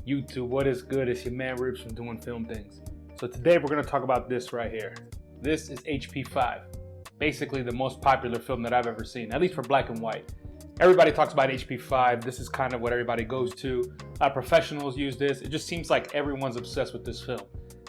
YouTube, what is good? It's your man Ribs from Doing Film Things. So today we're going to talk about this right here. This is HP5, basically the most popular film that I've ever seen, at least for black and white. Everybody talks about HP5. This is kind of what everybody goes to. Professionals use this. It just seems like everyone's obsessed with this film.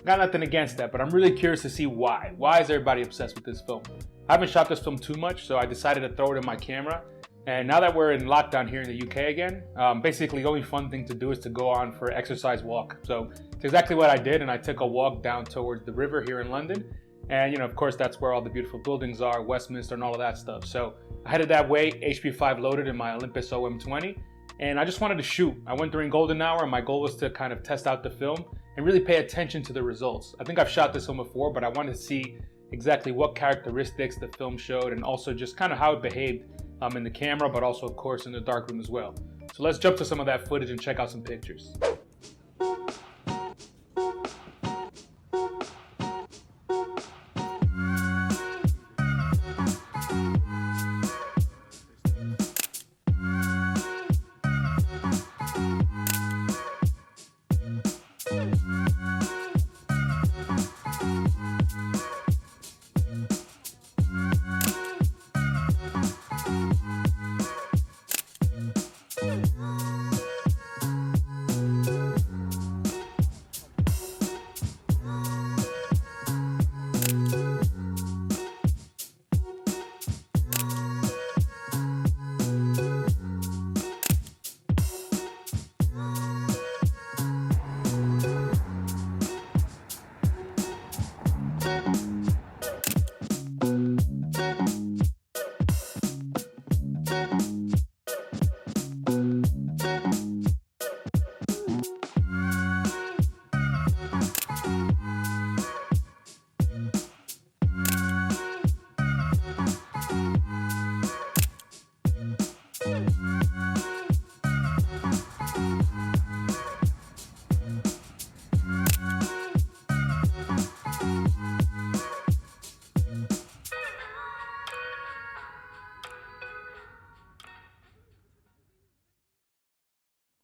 Got nothing against that, but I'm really curious to see why. Why is everybody obsessed with this film? I haven't shot this film too much, so I decided to throw it in my camera. And now that we're in lockdown here in the UK again, basically the only fun thing to do is to go on for an exercise walk. So it's exactly what I did, and I took a walk down towards the river here in London. And of course, that's where all the beautiful buildings are, Westminster and all of that stuff. So I headed that way, HP5 loaded in my Olympus OM20, and I just wanted to shoot. I went during golden hour, and my goal was to kind of test out the film and really pay attention to the results. I think I've shot this film before, but I wanted to see exactly what characteristics the film showed and also just kind of how it behaved in the camera, but also of course in the darkroom as well. So let's jump to some of that footage and check out some pictures.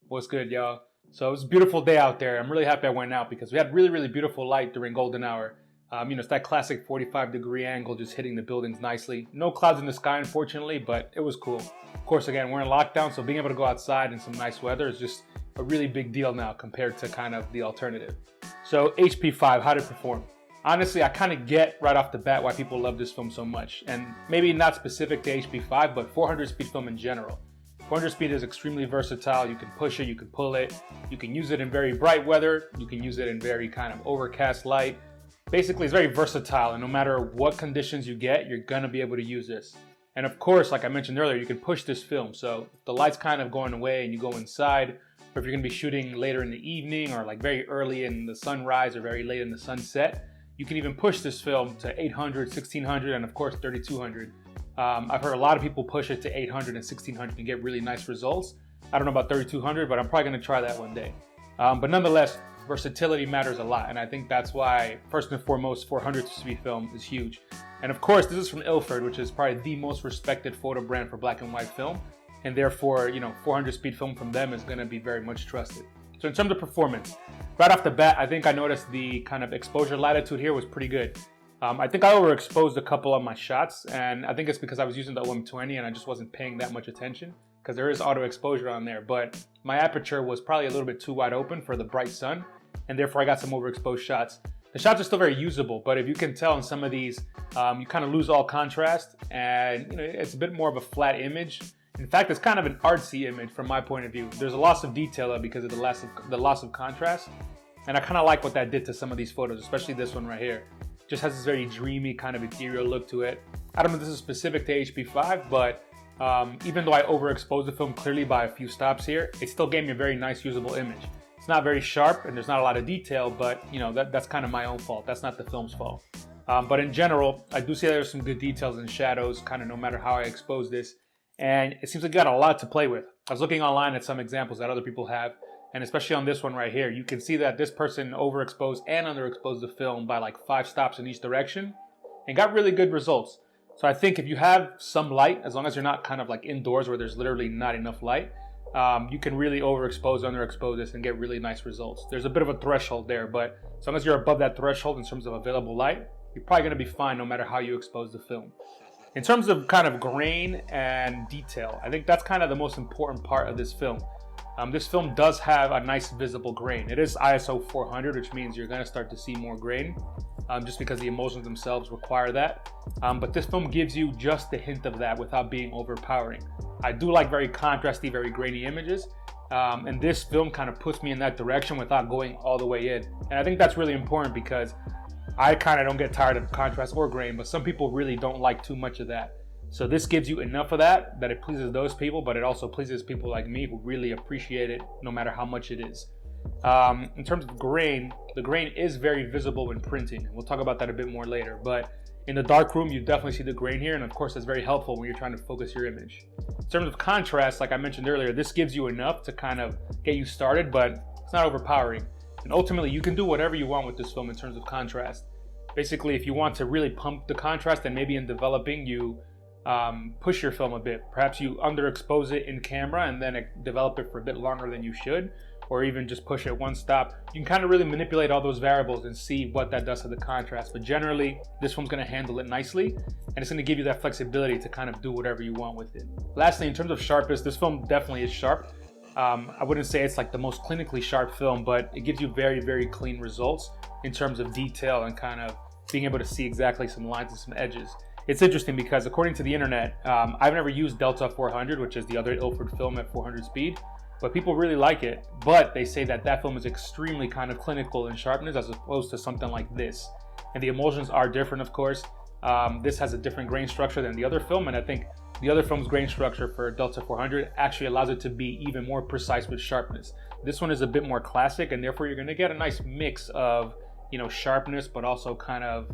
What's good, y'all? So it was a beautiful day out there. I'm really happy I went out because we had really beautiful light during golden hour. It's that classic 45-degree angle just hitting the buildings nicely. No clouds in the sky, unfortunately, but it was cool. Of course, again, we're in lockdown, so being able to go outside in some nice weather is just a really big deal now compared to kind of the alternative. So HP5, how did it perform? Honestly, I kind of get right off the bat why people love this film so much, and maybe not specific to HP5, but 400 speed film in general. 400 speed is extremely versatile. You can push it, you can pull it, you can use it in very bright weather, you can use it in very kind of overcast light. Basically, it's very versatile, and no matter what conditions you get, you're gonna be able to use this. And of course, like I mentioned earlier, you can push this film. So if the light's kind of going away and you go inside, or if you're gonna be shooting later in the evening or like very early in the sunrise or very late in the sunset, you can even push this film to 800, 1600, and of course 3200. I've heard a lot of people push it to 800 and 1600 and get really nice results. I don't know about 3200, but I'm probably going to try that one day. But nonetheless, versatility matters a lot, and I think that's why, first and foremost, 400 speed film is huge. And of course, this is from Ilford, which is probably the most respected photo brand for black and white film, and therefore, 400 speed film from them is going to be very much trusted. So in terms of performance, right off the bat, I think I noticed the kind of exposure latitude here was pretty good. I think I overexposed a couple of my shots, and I think it's because I was using the OM20 and I just wasn't paying that much attention because there is auto exposure on there, but my aperture was probably a little bit too wide open for the bright sun, and therefore I got some overexposed shots. The shots are still very usable, but if you can tell in some of these, you kind of lose all contrast, and it's a bit more of a flat image. In fact, it's kind of an artsy image from my point of view. There's a loss of detail because of the loss of contrast, and I kind of like what that did to some of these photos, especially this one right here. Just has this very dreamy kind of ethereal look to it. I don't know if this is specific to HP5, but even though I overexposed the film clearly by a few stops here, it still gave me a very nice usable image. It's not very sharp and there's not a lot of detail, but that's kind of my own fault. That's not the film's fault. But in general, I do see there's some good details and shadows, kind of no matter how I expose this. And it seems like you got a lot to play with. I was looking online at some examples that other people have, and especially on this one right here, you can see that this person overexposed and underexposed the film by like 5 stops in each direction and got really good results. So I think if you have some light, as long as you're not kind of like indoors where there's literally not enough light, you can really overexpose, underexpose this and get really nice results. There's a bit of a threshold there, but as long as you're above that threshold in terms of available light, you're probably going to be fine no matter how you expose the film. In terms of kind of grain and detail, I think that's kind of the most important part of this film. This film does have a nice visible grain. It is ISO 400, which means you're going to start to see more grain, just because the emulsions themselves require that. But this film gives you just a hint of that without being overpowering. I do like very contrasty, very grainy images, and this film kind of puts me in that direction without going all the way in. And I think that's really important because I kind of don't get tired of contrast or grain, but some people really don't like too much of that. So this gives you enough of that it pleases those people, but it also pleases people like me who really appreciate it no matter how much it is. In terms of grain, the grain is very visible when printing. We'll talk about that a bit more later, but in the darkroom, you definitely see the grain here, and of course that's very helpful when you're trying to focus your image. In terms of contrast, like I mentioned earlier, this gives you enough to kind of get you started, but it's not overpowering. And ultimately, you can do whatever you want with this film in terms of contrast. Basically, if you want to really pump the contrast, then maybe in developing, you push your film a bit. Perhaps you underexpose it in camera and then develop it for a bit longer than you should, or even just push it one stop. You can kind of really manipulate all those variables and see what that does to the contrast. But generally, this film's going to handle it nicely, and it's going to give you that flexibility to kind of do whatever you want with it. Lastly, in terms of sharpness, this film definitely is sharp. I wouldn't say it's like the most clinically sharp film, but it gives you very, very clean results in terms of detail and kind of being able to see exactly some lines and some edges. It's interesting because according to the internet, I've never used Delta 400, which is the other Ilford film at 400 speed, but people really like it. But they say that film is extremely kind of clinical in sharpness as opposed to something like this. And the emulsions are different, of course. This has a different grain structure than the other film, and I think the other film's grain structure for Delta 400 actually allows it to be even more precise with sharpness. This one is a bit more classic, and therefore you're going to get a nice mix of, sharpness, but also kind of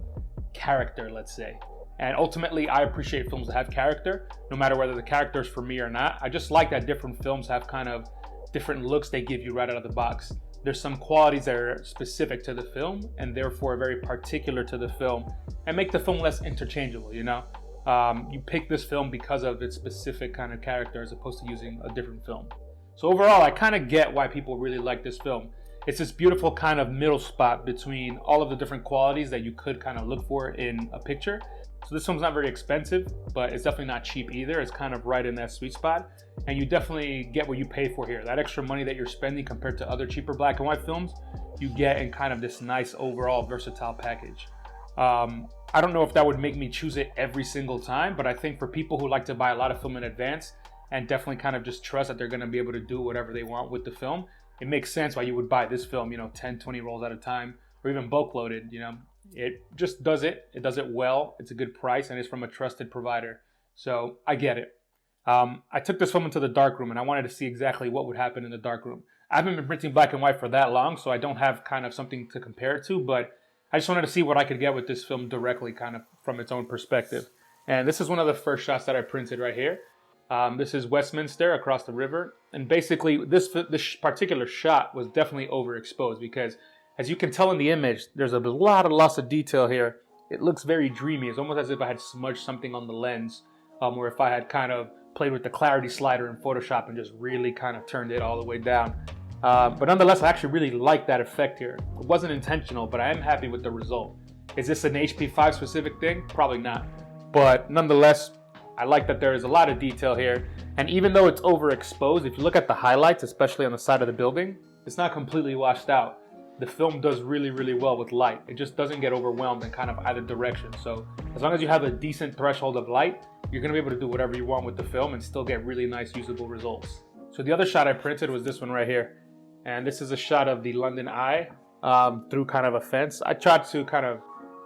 character, let's say. And ultimately, I appreciate films that have character, no matter whether the character is for me or not. I just like that different films have kind of different looks they give you right out of the box. There's some qualities that are specific to the film and therefore very particular to the film and make the film less interchangeable, You pick this film because of its specific kind of character as opposed to using a different film. So overall, I kind of get why people really like this film. It's this beautiful kind of middle spot between all of the different qualities that you could kind of look for in a picture. So this film's not very expensive, but it's definitely not cheap either. It's kind of right in that sweet spot. And you definitely get what you pay for here. That extra money that you're spending compared to other cheaper black and white films, you get in kind of this nice overall versatile package. I don't know if that would make me choose it every single time, but I think for people who like to buy a lot of film in advance and definitely kind of just trust that they're going to be able to do whatever they want with the film, it makes sense why you would buy this film, 10, 20 rolls at a time, or even bulk loaded, It just does it. It does it well. It's a good price, and it's from a trusted provider. So I get it. I took this film into the darkroom, and I wanted to see exactly what would happen in the darkroom. I haven't been printing black and white for that long, so I don't have kind of something to compare it to, but I just wanted to see what I could get with this film directly kind of from its own perspective. And this is one of the first shots that I printed right here. This is Westminster across the river. And basically, this particular shot was definitely overexposed because, as you can tell in the image, there's a lot of loss of detail here. It looks very dreamy. It's almost as if I had smudged something on the lens, or if I had kind of played with the clarity slider in Photoshop and just really kind of turned it all the way down. But nonetheless, I actually really like that effect here. It wasn't intentional, but I am happy with the result. Is this an HP5 specific thing? Probably not. But nonetheless, I like that there is a lot of detail here. And even though it's overexposed, if you look at the highlights, especially on the side of the building, it's not completely washed out. The film does really, really well with light. It just doesn't get overwhelmed in kind of either direction. So as long as you have a decent threshold of light, you're gonna be able to do whatever you want with the film and still get really nice usable results. So the other shot I printed was this one right here. And this is a shot of the London Eye through kind of a fence. I tried to kind of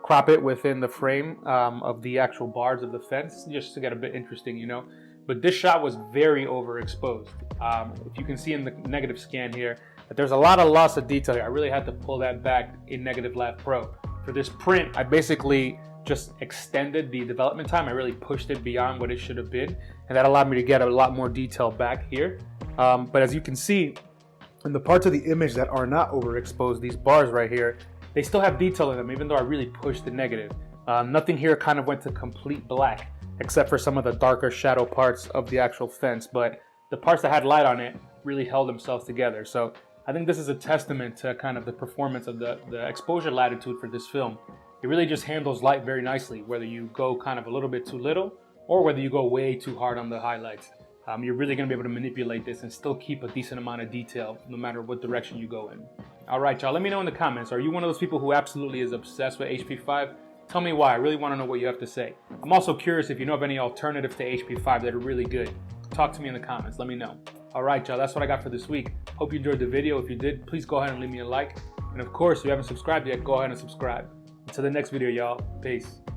crop it within the frame of the actual bars of the fence just to get a bit interesting, But this shot was very overexposed. If you can see in the negative scan here, that there's a lot of loss of detail here. I really had to pull that back in Negative Lab Pro. For this print, I basically just extended the development time. I really pushed it beyond what it should have been, and that allowed me to get a lot more detail back here. But as you can see, in the parts of the image that are not overexposed, these bars right here, they still have detail in them, even though I really pushed the negative. Nothing here kind of went to complete black, except for some of the darker shadow parts of the actual fence. But the parts that had light on it really held themselves together. So I think this is a testament to kind of the performance of the exposure latitude for this film. It really just handles light very nicely, whether you go kind of a little bit too little or whether you go way too hard on the highlights. You're really going to be able to manipulate this and still keep a decent amount of detail no matter what direction you go in. All right, y'all, let me know in the comments. Are you one of those people who absolutely is obsessed with HP5? Tell me why. I really want to know what you have to say. I'm also curious if you know of any alternatives to HP5 that are really good. Talk to me in the comments. Let me know. All right, y'all, that's what I got for this week. Hope you enjoyed the video. If you did, please go ahead and leave me a like. And of course, if you haven't subscribed yet, go ahead and subscribe. Until the next video, y'all. Peace.